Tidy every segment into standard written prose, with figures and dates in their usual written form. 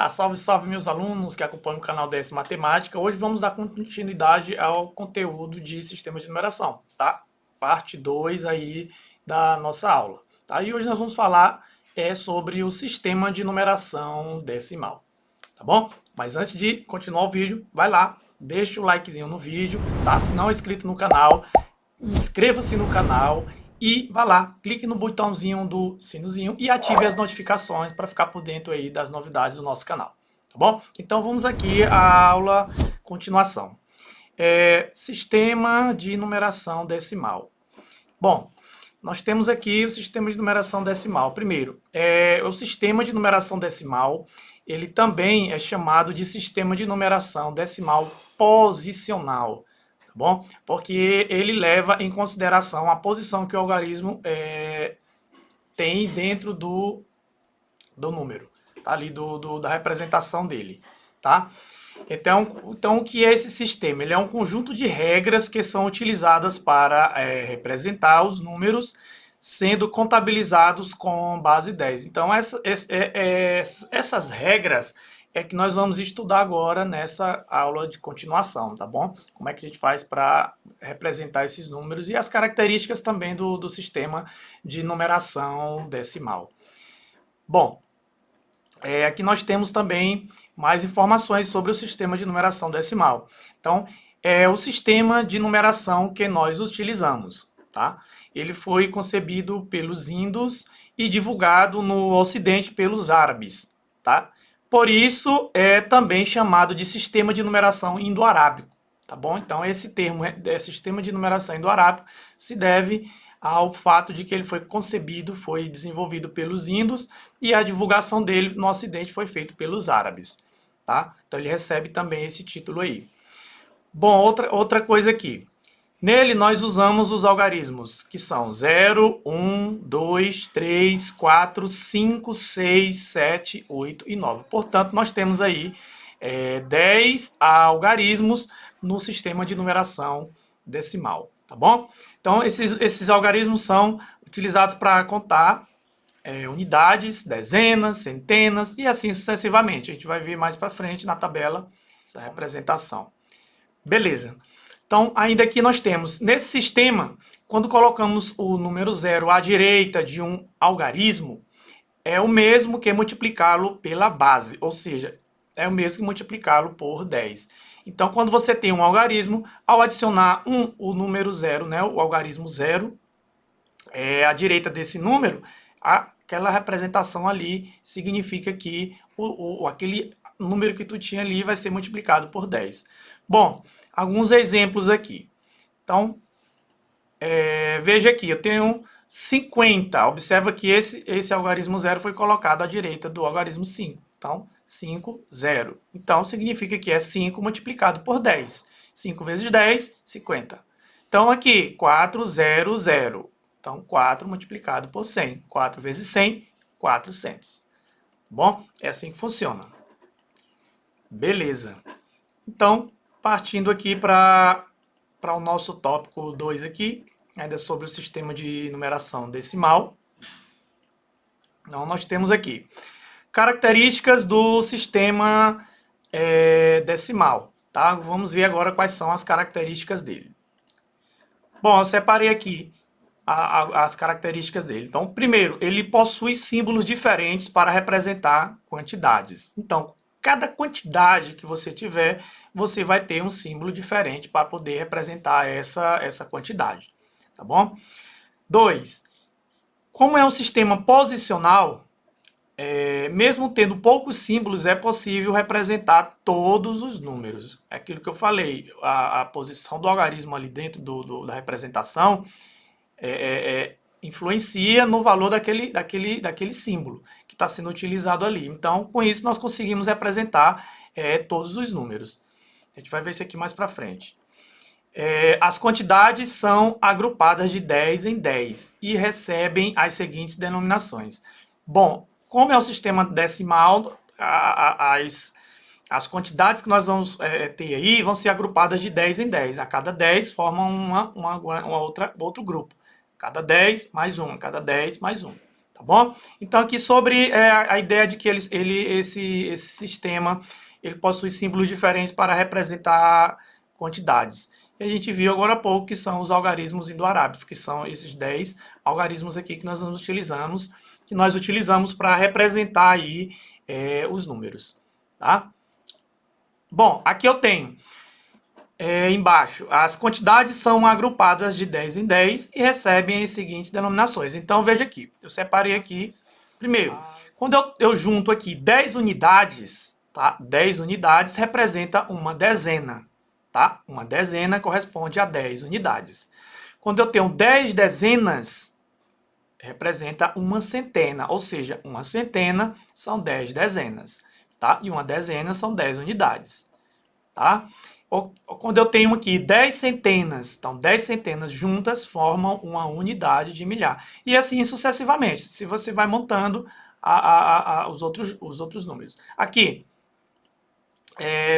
Salve, salve meus alunos que acompanham o canal DS Matemática. Hoje vamos dar continuidade ao conteúdo de sistema de numeração, tá? Parte 2 aí da nossa aula, tá? E hoje nós vamos falar sobre o sistema de numeração decimal, tá bom? Mas antes de continuar o vídeo, vai lá, deixa o likezinho no vídeo, tá? Se não é inscrito no canal, inscreva-se no canal e vá lá, clique no botãozinho do sinozinho e ative as notificações para ficar por dentro aí das novidades do nosso canal, tá bom? Então vamos aqui à aula continuação. Sistema de numeração decimal. Bom, nós temos aqui o sistema de numeração decimal. Primeiro, o sistema de numeração decimal, ele também é chamado de sistema de numeração decimal posicional. Bom, porque ele leva em consideração a posição que o algarismo tem dentro do número, tá? Ali da representação dele, tá? Então, o que é esse sistema? Ele é um conjunto de regras que são utilizadas para representar os números sendo contabilizados com base 10. Então, essas regras é que nós vamos estudar agora nessa aula de continuação, tá bom? Como é que a gente faz para representar esses números e as características também do sistema de numeração decimal. Bom, aqui nós temos também mais informações sobre o sistema de numeração decimal. Então, é o sistema de numeração que nós utilizamos, tá? Ele foi concebido pelos índios e divulgado no Ocidente pelos árabes, tá? Por isso, é também chamado de sistema de numeração indo-arábico, tá bom? Então, esse termo, sistema de numeração indo-arábico, se deve ao fato de que ele foi concebido, foi desenvolvido pelos índios e a divulgação dele no Ocidente foi feita pelos árabes, tá? Então, ele recebe também esse título aí. Bom, outra coisa aqui. Nele, nós usamos os algarismos, que são 0, 1, 2, 3, 4, 5, 6, 7, 8 e 9. Portanto, nós temos aí 10 algarismos no sistema de numeração decimal, tá bom? Então, esses algarismos são utilizados para contar unidades, dezenas, centenas e assim sucessivamente. A gente vai ver mais para frente na tabela essa representação. Beleza. Então, ainda aqui nós temos, nesse sistema, quando colocamos o número 0 à direita de um algarismo, é o mesmo que multiplicá-lo pela base, ou seja, é o mesmo que multiplicá-lo por 10. Então, quando você tem um algarismo, ao adicionar o número 0, né, o algarismo 0, à direita desse número, aquela representação ali significa que aquele número que tu tinha ali vai ser multiplicado por 10. Bom, alguns exemplos aqui. Então, veja aqui, eu tenho 50. Observa que esse algarismo 0 foi colocado à direita do algarismo 5. Então, 5, 0. Então, significa que é 5 multiplicado por 10. 5 vezes 10, 50. Então, aqui, 4, 0, 0. Então, 4 multiplicado por 100. 4 vezes 100, 400. Bom, é assim que funciona. Beleza. Então, partindo aqui para o nosso tópico 2 aqui, ainda sobre o sistema de numeração decimal. Então, nós temos aqui características do sistema decimal, tá? Vamos ver agora quais são as características dele. Bom, eu separei aqui as características dele. Então, primeiro, ele possui símbolos diferentes para representar quantidades. Então, cada quantidade que você tiver, você vai ter um símbolo diferente para poder representar essa quantidade, tá bom? 2. Como é um sistema posicional, mesmo tendo poucos símbolos, é possível representar todos os números. É aquilo que eu falei, a posição do algarismo ali dentro da representação influencia no valor daquele símbolo que está sendo utilizado ali. Então, com isso, nós conseguimos representar todos os números. A gente vai ver isso aqui mais para frente. As quantidades são agrupadas de 10 em 10 e recebem as seguintes denominações. Bom, como é o sistema decimal, as quantidades que nós vamos ter aí vão ser agrupadas de 10 em 10. A cada 10 formam outro grupo. Cada 10 mais um, cada 10 mais um. Tá bom? Então, aqui sobre a ideia de que esse sistema ele possui símbolos diferentes para representar quantidades. E a gente viu agora há pouco que são os algarismos indo-árabes, que são esses 10 algarismos aqui que nós utilizamos para representar aí os números. Tá? Bom, aqui eu tenho embaixo, as quantidades são agrupadas de 10 em 10 e recebem as seguintes denominações. Então, veja aqui, eu separei aqui, primeiro, quando eu junto aqui 10 unidades, tá? 10 unidades representa uma dezena, tá? Uma dezena corresponde a 10 unidades. Quando eu tenho 10 dezenas, representa uma centena, ou seja, uma centena são 10 dezenas, tá? E uma dezena são 10 unidades, tá? Quando eu tenho aqui 10 centenas, então 10 centenas juntas formam uma unidade de milhar. E assim sucessivamente, se você vai montando os outros números. Aqui,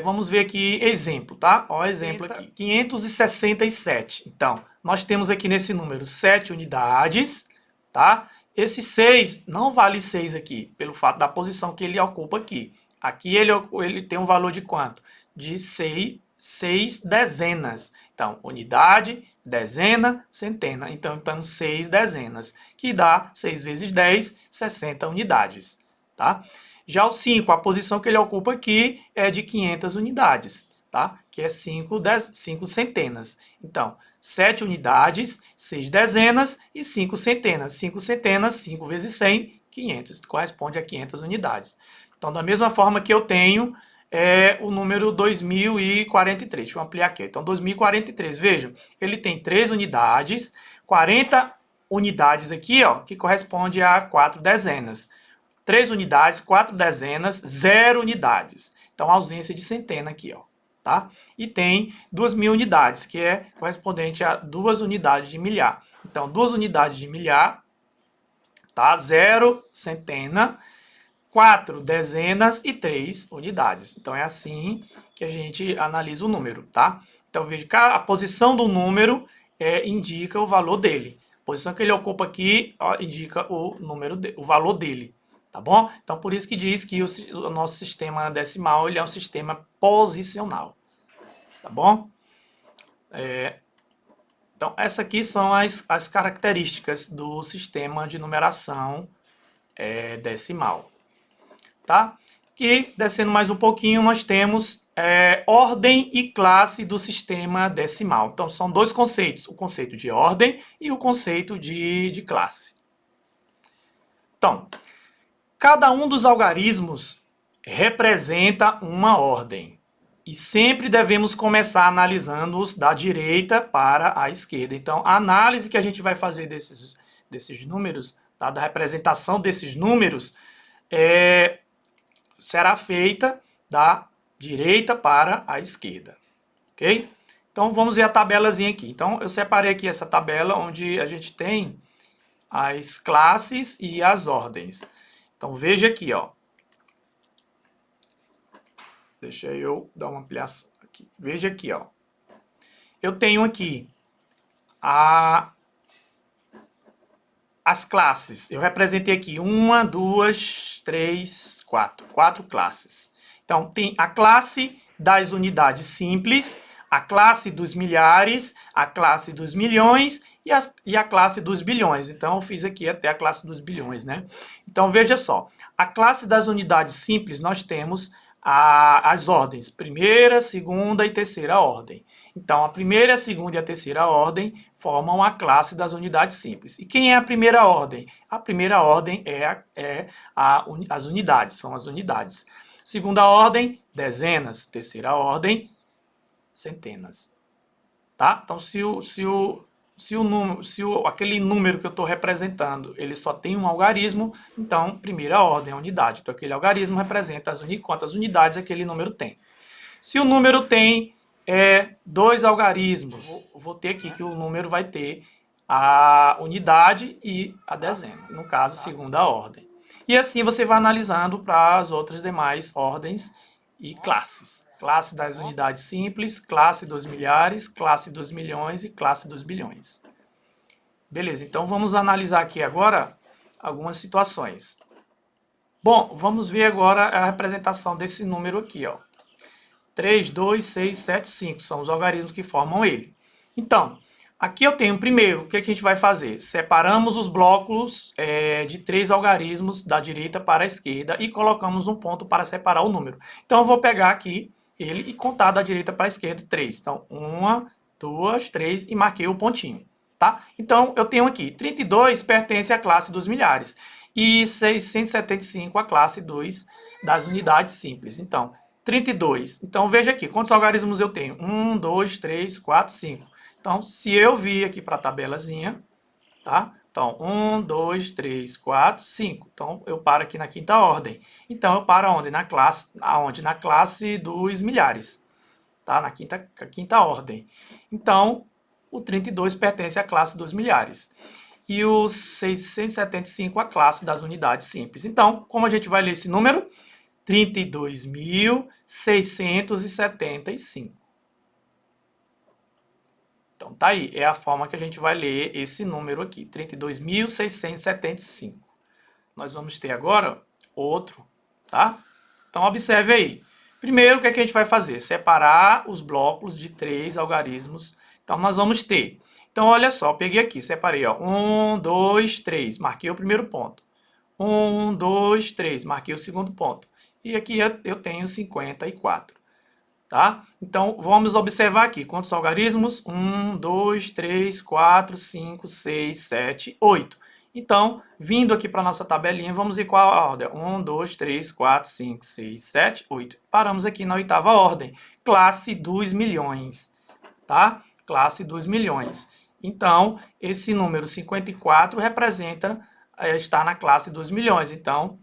vamos ver aqui exemplo, tá? Ó, exemplo aqui, 567. Então, nós temos aqui nesse número 7 unidades, tá? Esse 6 não vale 6 aqui, pelo fato da posição que ele ocupa aqui. Aqui ele tem um valor de quanto? De 6 dezenas. Então, unidade, dezena, centena. Então, temos 6 dezenas, que dá 6 vezes 10, 60 unidades. Tá? Já o 5, a posição que ele ocupa aqui é de 500 unidades, tá? Que é 5 centenas. Então, 7 unidades, 6 dezenas e 5 centenas. 5 centenas, 5 vezes 100, 500. Corresponde a 500 unidades. Então, da mesma forma que eu tenho o número 2043. Deixa eu ampliar aqui. Então, 2043, vejam, ele tem 3 unidades, 40 unidades aqui, ó, que corresponde a 4 dezenas. 3 unidades, 4 dezenas, 0 unidades. Então, ausência de centena aqui, ó, tá? E tem 2.000 unidades, que é correspondente a 2 unidades de milhar. Então, 2 unidades de milhar, tá? 0 centena, 4 dezenas e 3 unidades. Então, é assim que a gente analisa o número, tá? Então, veja que a posição do número indica o valor dele. A posição que ele ocupa aqui indica o valor dele, tá bom? Então, por isso que diz que o nosso sistema decimal ele é um sistema posicional, tá bom? Então, essas aqui são as características do sistema de numeração decimal. Tá? Que, descendo mais um pouquinho, nós temos ordem e classe do sistema decimal. Então, são dois conceitos, o conceito de ordem e o conceito de classe. Então, cada um dos algarismos representa uma ordem. E sempre devemos começar analisando-os da direita para a esquerda. Então, a análise que a gente vai fazer desses números, tá? Da representação desses números, será feita da direita para a esquerda, ok? Então, vamos ver a tabelazinha aqui. Então, eu separei aqui essa tabela onde a gente tem as classes e as ordens. Então, veja aqui, ó. Deixa eu dar uma ampliação aqui. Veja aqui, ó. Eu tenho aqui as classes. Eu representei aqui 1, 2, 3, 4. 4 classes. Então, tem a classe das unidades simples, a classe dos milhares, a classe dos milhões e a classe dos bilhões. Então, eu fiz aqui até a classe dos bilhões, né? Então, veja só. A classe das unidades simples, nós temos as ordens, primeira, segunda e terceira ordem. Então, a primeira, a segunda e a terceira ordem formam a classe das unidades simples. E quem é a primeira ordem? A primeira ordem as unidades, são as unidades. Segunda ordem, dezenas. Terceira ordem, centenas. Tá? Então, aquele número que eu estou representando, ele só tem um algarismo, então, primeira ordem é a unidade. Então, aquele algarismo representa quantas unidades aquele número tem. Se o número tem 2 algarismos, vou ter aqui que o número vai ter a unidade e a dezena, no caso, segunda ordem. E assim você vai analisando para as outras demais ordens e classes. Classe das unidades simples, classe dos milhares, classe dos milhões e classe dos bilhões. Beleza, então vamos analisar aqui agora algumas situações. Bom, vamos ver agora a representação desse número aqui, ó. 3, 2, 6, 7, 5 são os algarismos que formam ele. Então, aqui eu tenho primeiro, o que a gente vai fazer? Separamos os blocos de 3 algarismos da direita para a esquerda e colocamos um ponto para separar o número. Então, eu vou pegar aqui ele e contar da direita para a esquerda 3. Então, 1, 2, 3 e marquei o pontinho. Tá? Então, eu tenho aqui 32 pertence à classe dos milhares e 675 à classe das unidades simples. Então, 32. Então, veja aqui, quantos algarismos eu tenho? 1, 2, 3, 4, 5. Então, se eu vir aqui para a tabelazinha, tá? Então, 1, 2, 3, 4, 5. Então, eu paro aqui na quinta ordem. Então, eu paro onde? Na classe dos milhares. Tá? Na quinta ordem. Então, o 32 pertence à classe dos milhares. E o 675 à classe das unidades simples. Então, como a gente vai ler esse número? 32.675. Então, tá aí. É a forma que a gente vai ler esse número aqui. 32.675. Nós vamos ter agora outro, tá? Então, observe aí. Primeiro, o que a gente vai fazer? Separar os blocos de 3 algarismos. Então, nós vamos ter. Então, olha só. Peguei aqui, separei, ó. 1, 2, 3. Marquei o primeiro ponto. 1, 2, 3. Marquei o segundo ponto. E aqui eu tenho 54, tá? Então, vamos observar aqui. Quantos algarismos? 1, 2, 3, 4, 5, 6, 7, 8. Então, vindo aqui para a nossa tabelinha, vamos ver qual a ordem. 1, 2, 3, 4, 5, 6, 7, 8. Paramos aqui na oitava ordem. Classe dos milhões, tá? Classe dos milhões. Então, esse número 54 está na classe dos milhões. Então,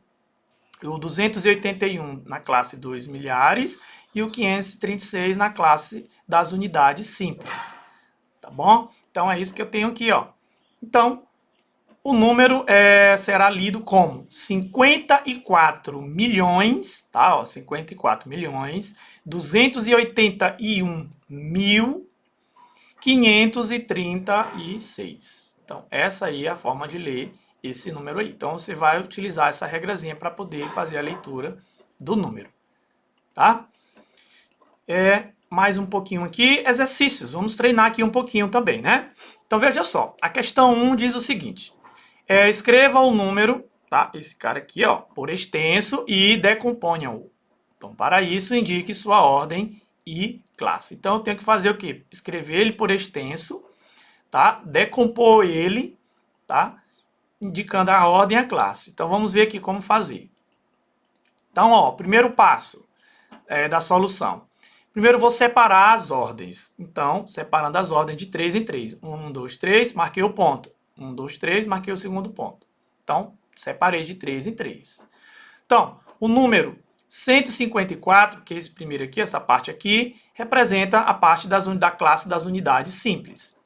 o 281 na classe dos milhares e o 536 na classe das unidades simples. Tá bom? Então, é isso que eu tenho aqui, ó. Então, o número será lido como 54 milhões, tá? Ó, 54 milhões, 281.536. Então, essa aí é a forma de ler esse número aí. Então, você vai utilizar essa regrazinha para poder fazer a leitura do número, tá? Mais um pouquinho aqui, exercícios. Vamos treinar aqui um pouquinho também, né? Então, veja só. A questão 1 diz o seguinte. Escreva o número, tá? Esse cara aqui, ó, por extenso e decomponha-o. Então, para isso, indique sua ordem e classe. Então, eu tenho que fazer o quê? Escrever ele por extenso, tá? Decompor ele, tá? Indicando a ordem e a classe. Então, vamos ver aqui como fazer. Então, ó, primeiro passo da solução. Primeiro, vou separar as ordens. Então, separando as ordens de 3 em 3. 1, 2, 3, marquei o ponto. 1, 2, 3, marquei o segundo ponto. Então, separei de 3 em 3. Então, o número 154, que é esse primeiro aqui, essa parte aqui, representa a parte da classe das unidades simples.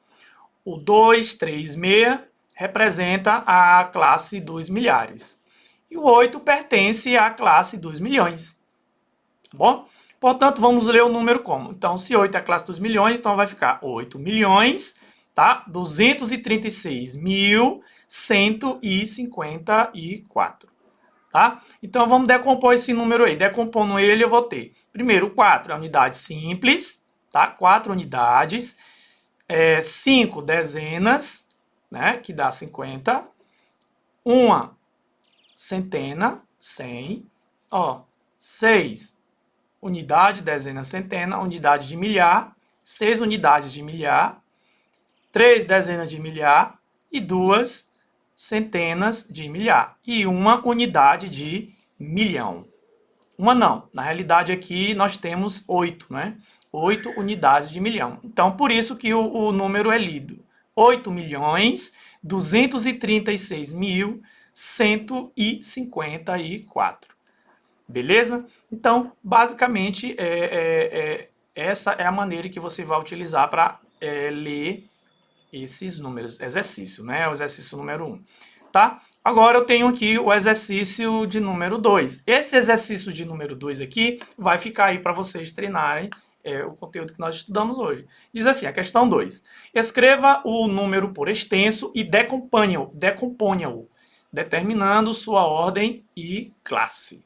O 236 representa a classe dos milhares. E o 8 pertence à classe dos milhões. Tá bom? Portanto, vamos ler o número como? Então, se 8 é a classe dos milhões, então vai ficar 8 milhões, tá? 236.154. Tá? Então, vamos decompor esse número aí. Decompondo ele, eu vou ter, primeiro, 4 é a unidade simples, tá? 4 unidades, 5 dezenas, né? Que dá 50, uma centena, 100, ó, 6 unidade, dezena, centena, unidade de milhar, 6 unidades de milhar, 3 dezenas de milhar e 2 centenas de milhar e uma unidade de milhão. Uma não, na realidade aqui nós temos 8, né? 8 unidades de milhão. Então, por isso que o número é lido. 8.236.154. Beleza? Então, basicamente, essa é a maneira que você vai utilizar para ler esses números. Exercício, né? O exercício número 1. Tá? Agora eu tenho aqui o exercício de número 2. Esse exercício de número 2 aqui vai ficar aí para vocês treinarem o conteúdo que nós estudamos hoje. Diz assim, a questão 2. Escreva o número por extenso e decomponha-o. determinando sua ordem e classe.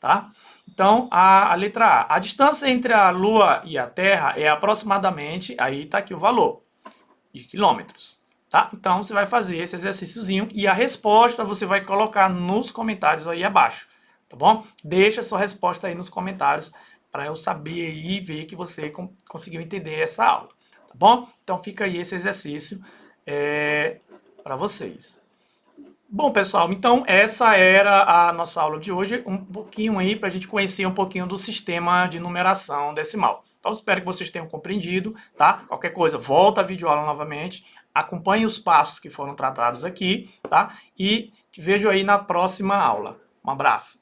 Tá? Então, a letra A. A distância entre a Lua e a Terra é aproximadamente, aí está aqui o valor, de quilômetros. Tá? Então, você vai fazer esse exercíciozinho e a resposta você vai colocar nos comentários aí abaixo. Tá bom? Deixa a sua resposta aí nos comentários para eu saber e ver que você conseguiu entender essa aula. Tá bom? Então, fica aí esse exercício para vocês. Bom, pessoal, então essa era a nossa aula de hoje, um pouquinho aí para a gente conhecer um pouquinho do sistema de numeração decimal. Então, espero que vocês tenham compreendido, tá? Qualquer coisa, volta a videoaula novamente, acompanhe os passos que foram tratados aqui, tá? E te vejo aí na próxima aula. Um abraço.